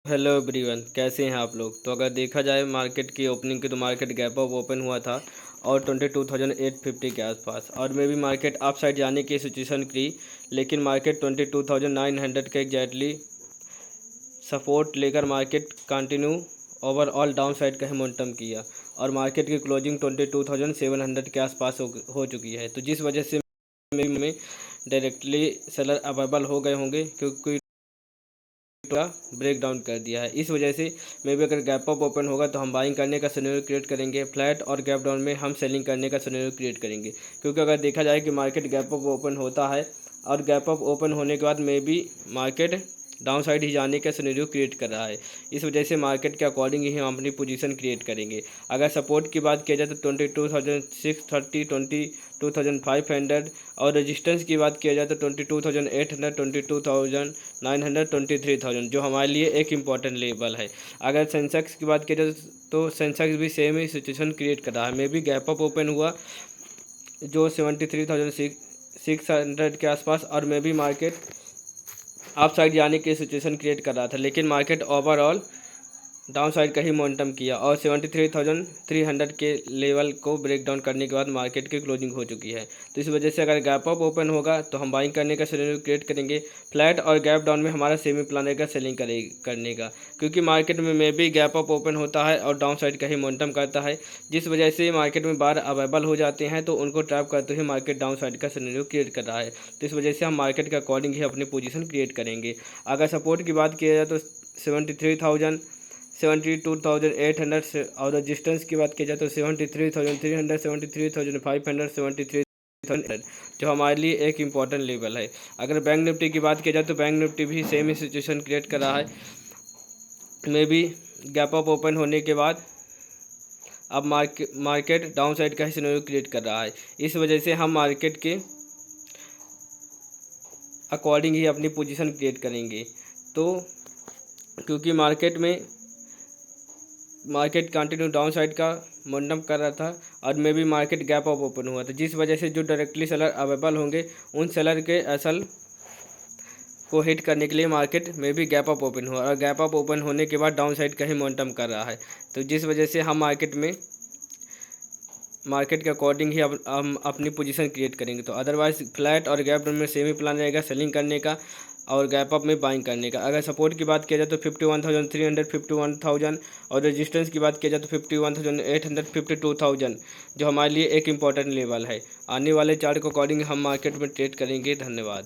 Hello everyone, कैसे हैं आप लोग। तो अगर देखा जाए मार्केट की ओपनिंग की, तो मार्केट गैप अप ओपन हुआ था और 22,850 के आसपास, और मे भी मार्केट अप साइड जाने की सिचुएशन की, लेकिन मार्केट 22,900 के एग्जैक्टली सपोर्ट लेकर market continue overall down side का ही मोमेंटम किया, और मार्केट की क्लोजिंग 22,700 के आसपास हो चुकी है। तो जिस वजह से में डायरेक्टली सेलर अवेलेबल हो गए होंगे, क्योंकि पूरा ब्रेक डाउन कर दिया है। इस वजह से मे भी अगर गैप अप ओपन होगा तो हम बाइंग करने का सिनेरियो क्रिएट करेंगे, फ्लैट और गैप डाउन में हम सेलिंग करने का सिनेरियो क्रिएट करेंगे। क्योंकि अगर देखा जाए कि मार्केट गैप अप ओपन होता है और गैप अप ओपन होने के बाद maybe market down side ही जाने का सिनेरियो क्रिएट कर रहा है। इस वजह से मार्केट के अकॉर्डिंग ही हम अपनी पोजीशन क्रिएट करेंगे। अगर सपोर्ट की बात किया जाए तो 22,630, 22,500, और रेजिस्टेंस की बात किया जाए तो 22,800, 22,900, 23,000, जो हमारे लिए एक इम्पॉर्टेंट लेवल है। अगर सेंसेक्स की बात किया जाए तो सेंसेक्स भी सेम ही सिचुएशन क्रिएट कर रहा है। मे भी गैप अप ओपन हुआ जो 73,600 के आसपास, और मे भी मार्केट अप साइड जाने की सिचुएशन क्रिएट कर रहा था, लेकिन मार्केट ओवरऑल डाउन साइड का ही मोमेंटम किया, और 73,300 के लेवल को ब्रेक डाउन करने के बाद मार्केट की क्लोजिंग हो चुकी है। तो इस वजह से अगर गैप अप ओपन होगा तो हम बाइंग करने का सिनेरियो क्रिएट करेंगे। फ्लैट और गैप डाउन में हमारा सेमी प्लान रहेगा सेलिंग करने का, क्योंकि मार्केट में भी गैप अप ओपन होता है और डाउन साइड का ही मोमेंटम करता है। जिस वजह से मार्केट में बार अवेलेबल हो जाते हैं, तो उनको ट्रैप करते हुए मार्केट डाउन साइड का सिनेरियो क्रिएट कर रहा है। तो इस वजह से हम मार्केट के अकॉर्डिंग ही अपनी पोजीशन क्रिएट करेंगे। अगर सपोर्ट की बात किया जाए तो 73,000, 72,800 से, और रेजिस्टेंस की बात की जाए तो 73,300, 73,500, 73,000, जो हमारे लिए एक इम्पॉर्टेंट लेवल है। अगर बैंक निफ्टी की बात की जाए तो बैंक निफ्टी भी सेम ही सिचुएशन क्रिएट कर रहा है। May be gap up open होने के बाद अब मार्केट डाउन साइड का ही सिनेरियो क्रिएट कर रहा है। इस वजह से हम मार्केट के अकॉर्डिंग ही अपनी पोजीशन क्रिएट करेंगे। तो क्योंकि मार्केट कंटिन्यू डाउन साइड का मोमेंटम कर रहा था, और मे भी मार्केट गैप अप ओपन हुआ था, जिस वजह से जो डायरेक्टली सेलर अवेलेबल होंगे उन सेलर के एसल को हिट करने के लिए मार्केट में भी गैप अप ओपन हुआ, और गैप अप ओपन होने के बाद डाउन साइड का ही मोमेंटम कर रहा है। तो जिस वजह से हम मार्केट के अकॉर्डिंग ही हम अपनी पोजीशन क्रिएट करेंगे। तो अदरवाइज फ्लैट और गैप डाउन में सेमी प्लान रहेगा सेलिंग करने का और गैप अप में बाइंग करने का। अगर सपोर्ट की बात किया जाए तो 51,300, 51,000, और रेजिस्टेंस की बात किया जाए तो 51,800, 52,000, जो हमारे लिए एक इम्पॉर्टेंट लेवल है। आने वाले चार्ट के अकॉर्डिंग हम मार्केट में ट्रेड करेंगे। धन्यवाद।